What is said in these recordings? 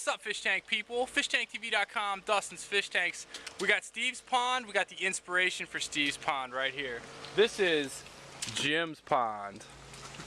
up, fish tank people? FishTankTV.com, Dustin's Fish Tanks. We got Steve's pond. We got the inspiration for Steve's pond right here. This is Jim's pond.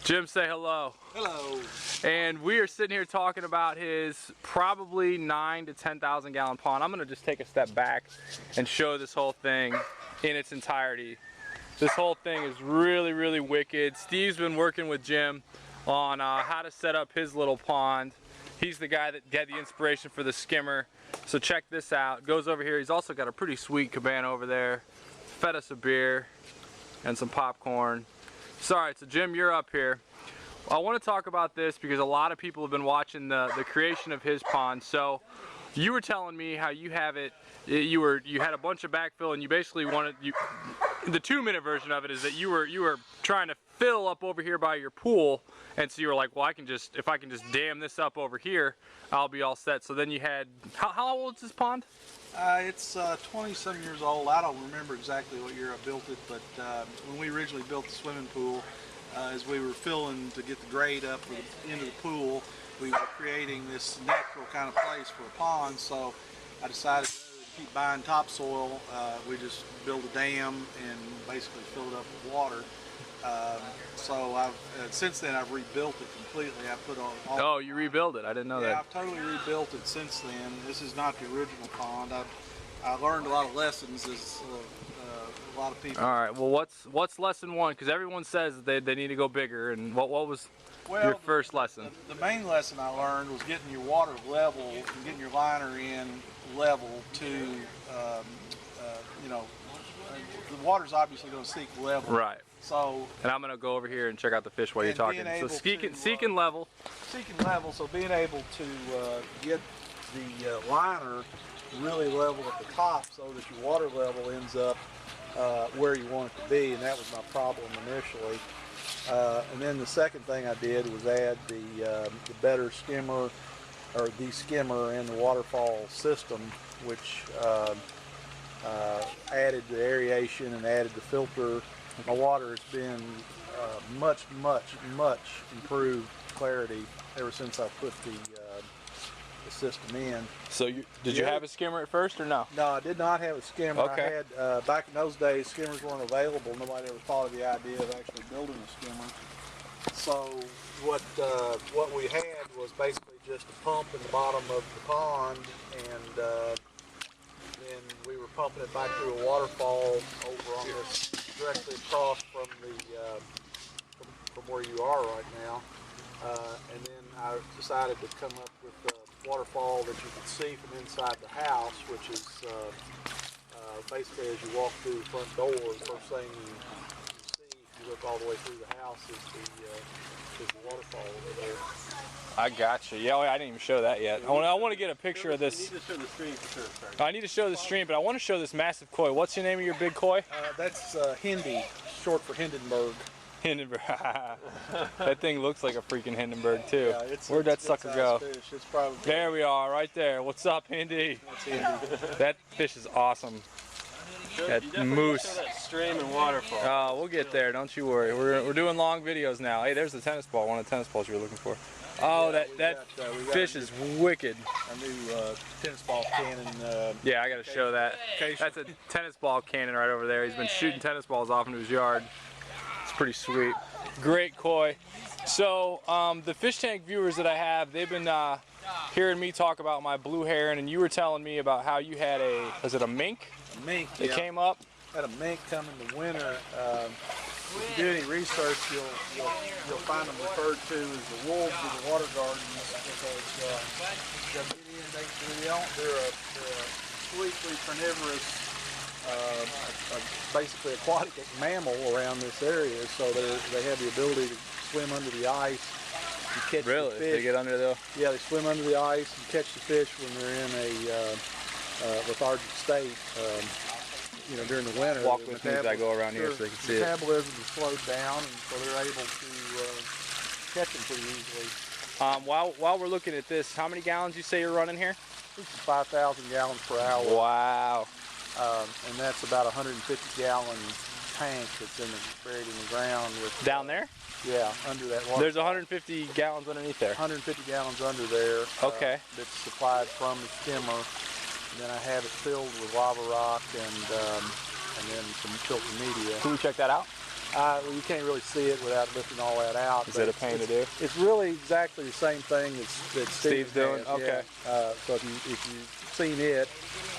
Jim, say hello. Hello. And we are sitting here talking about his probably 9,000 to 10,000 gallon pond. I'm gonna just take a step back and show this whole thing in its entirety. This whole thing is really, really wicked. Steve's been working with Jim on how to set up his little pond. He's the guy that had the inspiration for the skimmer. So check this out. Goes over here. He's also got a pretty sweet cabana over there. Fed us a beer and some popcorn. Sorry, so Jim, you're up here. I want to talk about this because a lot of people have been watching the creation of his pond. So you were telling me how you have it. You had a bunch of backfill and you basically wanted the 2-minute version of it is that you were trying to fill up over here by your pool, and so you were like, well, if I can just dam this up over here, I'll be all set. So then you had, how old is this pond? It's 20-some years old. I don't remember exactly what year I built it, but when we originally built the swimming pool, as we were filling to get the grade up into the pool, we were creating this natural kind of place for a pond. So I decided to keep buying topsoil. We just built a dam and basically filled it up with water. So since then I've rebuilt it completely. I put on all. Oh, you rebuilt it? I didn't know that. Yeah, I've totally rebuilt it since then. This is not the original pond. I learned a lot of lessons as a lot of people. All right. Well, what's lesson one? Because everyone says that they need to go bigger. And what was your first lesson? The main lesson I learned was getting your water level and getting your liner in level to, you know, the water's obviously going to seek level. Right. So, and I'm going to go over here and check out the fish while you're talking. So seeking level. Seeking level, so being able to get the liner really level at the top so that your water level ends up where you want it to be, and that was my problem initially. And then the second thing I did was add the better skimmer, or the skimmer in the waterfall system, which added the aeration and added the filter. My water has been much improved clarity ever since I put the system in. So did you have a skimmer at first or no? No, I did not have a skimmer. Okay. I had, back in those days, skimmers weren't available. Nobody ever thought of the idea of actually building a skimmer. So what we had was basically just a pump in the bottom of the pond, and then we were pumping it back through a waterfall over on this, directly across from from where you are right now. And then I decided to come up with a waterfall that you could see from inside the house, which is basically as you walk through the front door, the first thing you see, if you look all the way through the house, is the waterfall over there. I got you. Yeah, I didn't even show that yet. I want to get a picture of this. You need to show the stream for sure. I need to show the stream, but I want to show this massive koi. What's the name of your big koi? That's Hindi, short for Hindenburg. Hindenburg. That thing looks like a freaking Hindenburg too. Yeah, where'd that sucker go? Fish. It's probably there we are, right there. What's up, Hindi? That fish is awesome. That moose. Show that stream and waterfall. Oh, we'll get there. Don't you worry. We're doing long videos now. Hey, there's the tennis ball. One of the tennis balls you were looking for. Oh, that fish is wicked. A new tennis ball cannon. Yeah, I got to show that. That's a tennis ball cannon right over there. He's been shooting tennis balls off into his yard. It's pretty sweet. Great koi. So the fish tank viewers that I have, they've been hearing me talk about my blue heron, and you were telling me about how you had was it a mink? A mink. That came up. Had a mink come in the winter. If you do any research, you'll find them referred to as the wolves of the water gardens, because they're a completely carnivorous, basically aquatic mammal around this area. So they have the ability to swim under the ice and catch the fish. They get under there? Yeah, they swim under the ice and catch the fish when they're in a lethargic state. You know, during the winter. Walk with me as I go around here so they can see it. Metabolism is slowed down, and so they're able to catch them pretty easily. While we're looking at this, how many gallons you say you're running here? This is 5,000 gallons per hour. Wow. And that's about 150 gallon tank that's buried in the ground with. Down there? Yeah, under that water. There's 150 gallons underneath there. 150 gallons under there. Okay. That's supplied from the skimmer. And then I have it filled with lava rock and then some filter media. Can we check that out? Well, you can't really see it without lifting all that out. Is it a pain to do? It's really exactly the same thing that Steve's doing? has, okay. Yeah. So if you've seen it,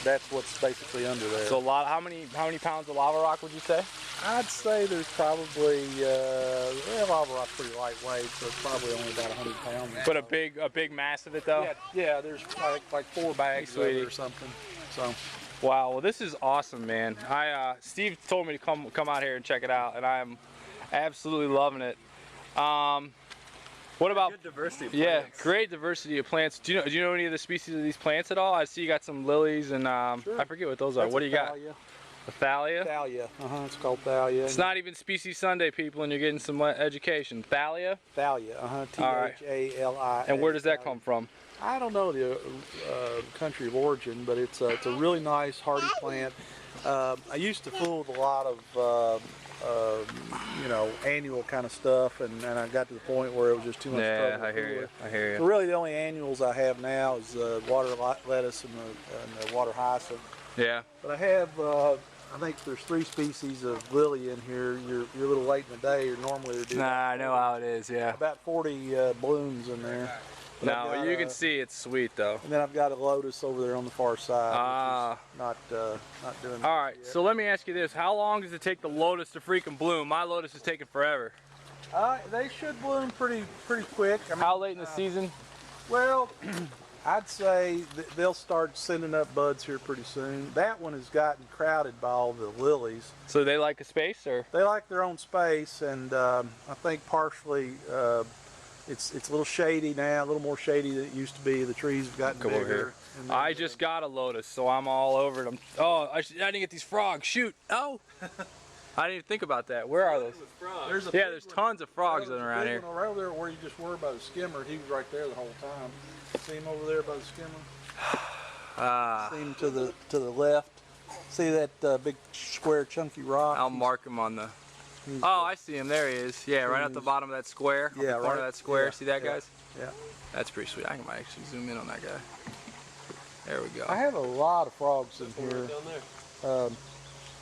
that's what's basically under there. So how many pounds of lava rock would you say? I'd say there's probably lava rock's pretty lightweight, so it's probably only about 100 pounds. But a big mass of it though? Yeah, there's like 4 bags of it or something. So. Wow, well this is awesome, man. Steve told me to come out here and check it out, and I'm absolutely loving it. What about good diversity of yeah, plants. great diversity of plants. Do you know any of the species of these plants at all? I see you got some lilies and Sure. I forget what those are. That's What do you got? thalia. A thalia? Thalia. It's called thalia. It's not even Species Sunday, people, and you're getting some education. Thalia? Thalia. Thalia. And where does that come from? I don't know the country of origin, but it's a really nice hardy plant. I used to fool with a lot of annual kind of stuff, and I got to the point where it was just too much trouble. Yeah, I hear you. I hear you. So really, the only annuals I have now is water lettuce and the water hyacinth. Yeah. But I have, I think there's 3 species of lily in here. You're a little late in the day. You're normally doing. Nah, I know how it is. Yeah. About 40 blooms in there. But No, you can see it's sweet though. And then I've got a lotus over there on the far side, which is not doing. All right, yet. so let me ask you this: how long does it take the lotus to freaking bloom? My lotus is taking forever. They should bloom pretty quick. I mean, How late in the season? Well, I'd say they'll start sending up buds here pretty soon. That one has gotten crowded by all the lilies. So they like a space, or? They like their own space, and I think partially it's a little shady now, a little more shady than it used to be. The trees have gotten Come bigger. over here. And then, I just got a lotus, so I'm all over it. I didn't get these frogs. Shoot! Oh, I didn't even think about that. Where are those? There's tons of frogs around here. Right over there where you just were by the skimmer. He was right there the whole time. See him over there by the skimmer? See him to the left. See that big square chunky rock? I'll mark him on the. Oh, I see him. There he is. Yeah, right at the bottom of that square. Yeah, on the corner of that square. yeah, see that, yeah, guys? Yeah. That's pretty sweet. I might actually zoom in on that guy. There we go. I have a lot of frogs in here. Down there.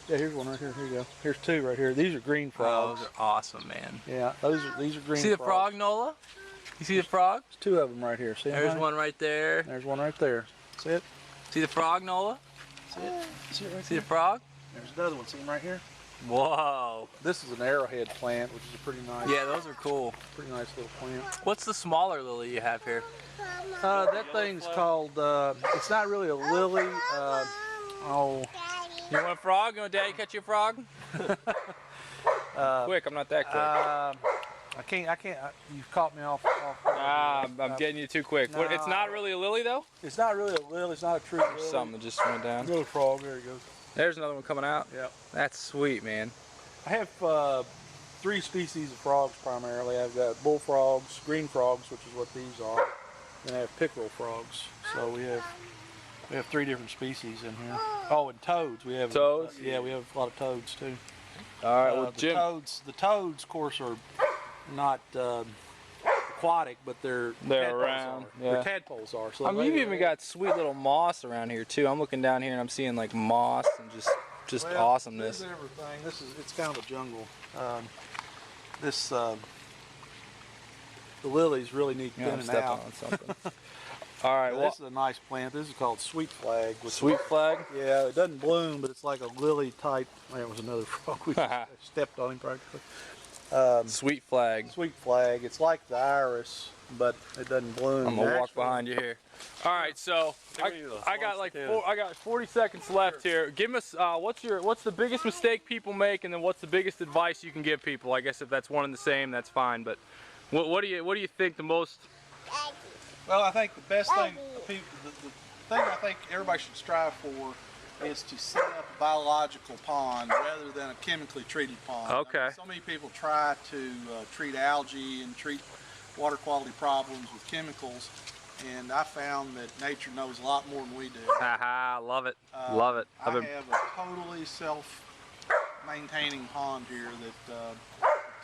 Yeah, here's one right here. Here you go. Here's 2 right here. These are green Oh, frogs. those are awesome, man. Yeah, these are green. See the frogs. frog, Nola? You see the frog? There's 2 of them right here. See 'em, There's honey? one right there. There's one right there. See it? See the frog, Nola? See it? See it right See there? the frog? There's another one. See him right here? Whoa. This is an arrowhead plant, which is a pretty nice, Yeah, those are cool. pretty nice little plant. What's the smaller lily you have here? That thing's called. It's not really a lily. You want a frog? You want Daddy catch you a frog? Quick, I'm not that quick. I can't. You've caught me off. I'm getting you too quick. What, it's not really a lily though? It's not really a lily. It's not a true lily. Something that just went down. Little frog. There he goes. There's another one coming out. Yep. That's sweet, man. I have 3 species of frogs primarily. I've got bullfrogs, green frogs, which is what these are, and I have pickerel frogs. So we have 3 different species in here. Oh, and toads. We have toads. Yeah, we have a lot of toads too. All right, well, the Jim. toads, of course, are not aquatic, but they're tadpoles around, Are. yeah. Their tadpoles are. So I mean, you've even got sweet little moss around here too. I'm looking down here and I'm seeing like moss and just awesomeness. There's everything. It's kind of a jungle. The lilies really need Yeah, I'm thinning stepping out. on something. All right, This is a nice plant. This is called sweet flag. sweet flag. Yeah, it doesn't bloom, but it's like a lily type. There was another frog. We just stepped on him practically. Sweet flag. Sweet flag. It's like the iris, but it doesn't bloom. I'm gonna walk behind you here. All right, so I got like I got 40 seconds left here. Give us what's the biggest mistake people make, and then what's the biggest advice you can give people? I guess if that's one and the same, that's fine. But what do you think the most? Well, I think the best thing, the thing I think everybody should strive for is to set up a biological pond rather than a chemically treated pond. Okay. I mean, so many people try to treat algae and treat water quality problems with chemicals, and I found that nature knows a lot more than we do. Haha, love it. Love it. I have a totally maintaining pond here that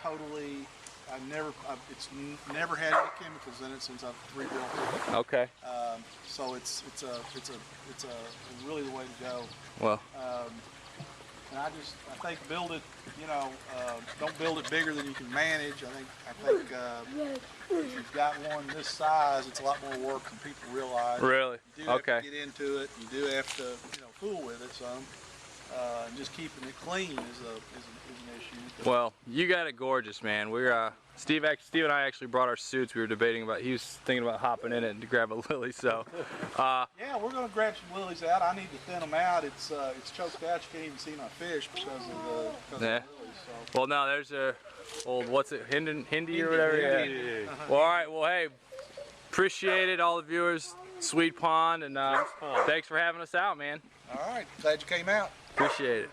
totally, it's never had any chemicals in it since I've rebuilt it. Okay. So it's really the way to go. Well. And I think build it, don't build it bigger than you can manage. I think if you've got one this size, it's a lot more work than people realize. Really? You do have to get into it. You do have to, fool with it some. And just keeping it clean is an issue. Well, you got it gorgeous, man. We're Steve and I actually brought our suits. We were debating about. He was thinking about hopping in it to grab a lily. So. Yeah, we're gonna grab some lilies out. I need to thin them out. It's choked out. You can't even see my fish because of the lilies. So. Well, no, there's a old Hindi or whatever. Yeah. Well, all right. Well, hey, appreciate it, all the viewers. Sweet pond, and thanks for having us out, man. All right. Glad you came out. Appreciate it.